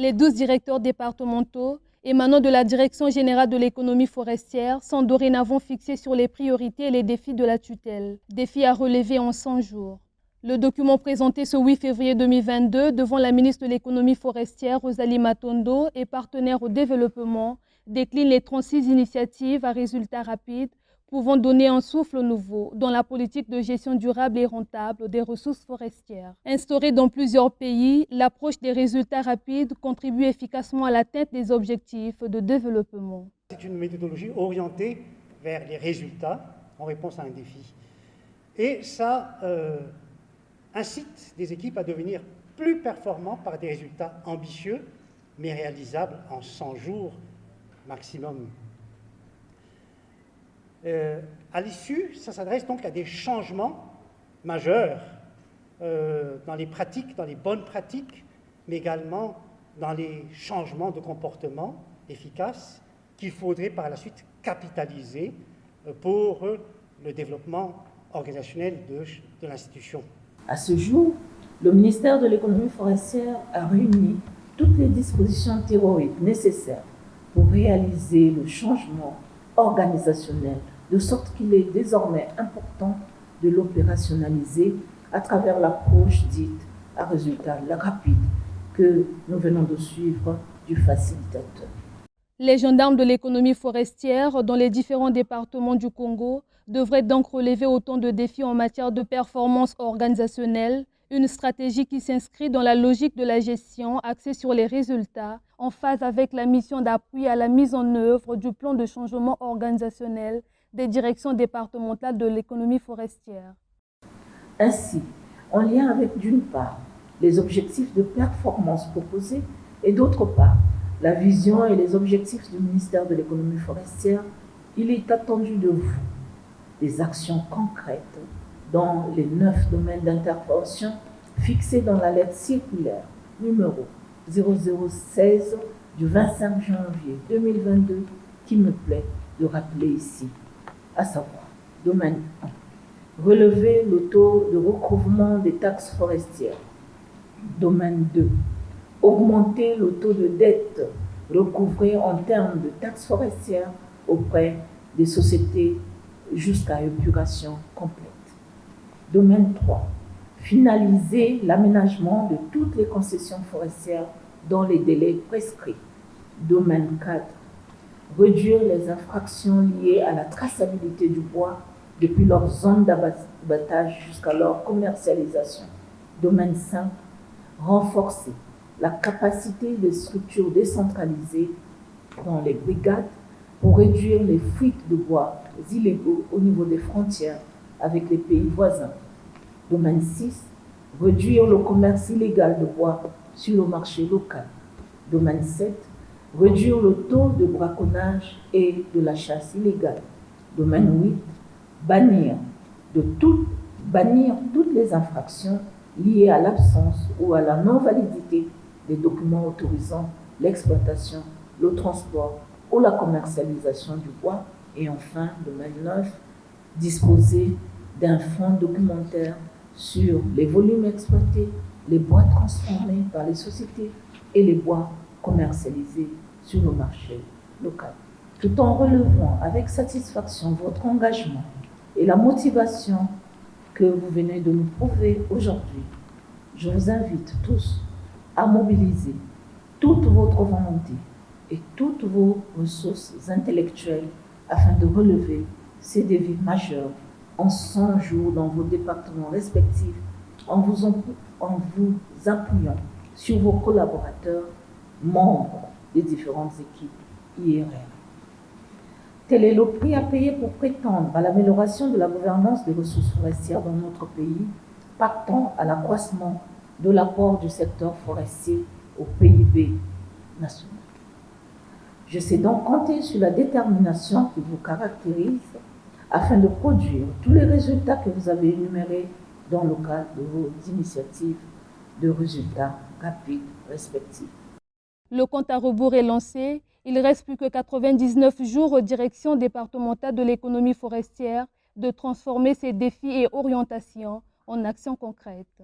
Les 12 directeurs départementaux émanant de la Direction générale de l'économie forestière sont dorénavant fixés sur les priorités et les défis de la tutelle, défis à relever en 100 jours. Le document présenté ce 8 février 2022 devant la ministre de l'économie forestière, Rosalie Matondo, et partenaire au développement, décline les 36 initiatives à résultats rapides pouvant donner un souffle nouveau dans la politique de gestion durable et rentable des ressources forestières. Instaurée dans plusieurs pays, l'approche des résultats rapides contribue efficacement à l'atteinte des objectifs de développement. C'est une méthodologie orientée vers les résultats en réponse à un défi. Et ça incite des équipes à devenir plus performants par des résultats ambitieux, mais réalisables en 100 jours maximum. À l'issue, ça s'adresse donc à des changements majeurs dans les pratiques, dans les bonnes pratiques, mais également dans les changements de comportement efficaces qu'il faudrait par la suite capitaliser pour le développement organisationnel de l'institution. À ce jour, le ministère de l'économie forestière a réuni toutes les dispositions théoriques nécessaires pour réaliser le changement organisationnel, de sorte qu'il est désormais important de l'opérationnaliser à travers l'approche dite à résultat rapide que nous venons de suivre du facilitateur. Les gendarmes de l'économie forestière dans les différents départements du Congo devraient donc relever autant de défis en matière de performance organisationnelle, une stratégie qui s'inscrit dans la logique de la gestion axée sur les résultats, en phase avec la mission d'appui à la mise en œuvre du plan de changement organisationnel des directions départementales de l'économie forestière. Ainsi, en lien avec d'une part les objectifs de performance proposés et d'autre part la vision et les objectifs du ministère de l'économie forestière, il est attendu de vous des actions concrètes dans les 9 domaines d'intervention fixés dans la lettre circulaire numéro 0016 du 25 janvier 2022 qu'il me plaît de rappeler ici, à savoir, domaine 1, relever le taux de recouvrement des taxes forestières. Domaine 2, augmenter le taux de dette recouvré en termes de taxes forestières auprès des sociétés jusqu'à épuration complète. Domaine 3, finaliser l'aménagement de toutes les concessions forestières dans les délais prescrits. Domaine 4, réduire les infractions liées à la traçabilité du bois depuis leur zone d'abattage jusqu'à leur commercialisation. Domaine 5, renforcer la capacité des structures décentralisées dans les brigades pour réduire les fuites de bois illégaux au niveau des frontières avec les pays voisins. Domaine 6, réduire le commerce illégal de bois sur le marché local. Domaine 7, réduire le taux de braconnage et de la chasse illégale. Domaine 8, bannir toutes les infractions liées à l'absence ou à la non-validité des documents autorisant l'exploitation, le transport ou la commercialisation du bois. Et enfin, domaine 9, disposer d'un fonds documentaire sur les volumes exploités, les bois transformés par les sociétés et les bois commercialisés sur le marché local. Tout en relevant avec satisfaction votre engagement et la motivation que vous venez de nous prouver aujourd'hui, je vous invite tous à mobiliser toute votre volonté et toutes vos ressources intellectuelles afin de relever ces défis majeurs en 100 jours dans vos départements respectifs en vous appuyant sur vos collaborateurs, membres des différentes équipes IRR. Tel est le prix à payer pour prétendre à l'amélioration de la gouvernance des ressources forestières dans notre pays, pactant à l'accroissement de l'apport du secteur forestier au PIB national. Je sais donc compter sur la détermination qui vous caractérise afin de produire tous les résultats que vous avez énumérés dans le cadre de vos initiatives de résultats rapides respectifs. Le compte à rebours est lancé. Il ne reste plus que 99 jours aux directions départementales de l'économie forestière de transformer ces défis et orientations en actions concrètes.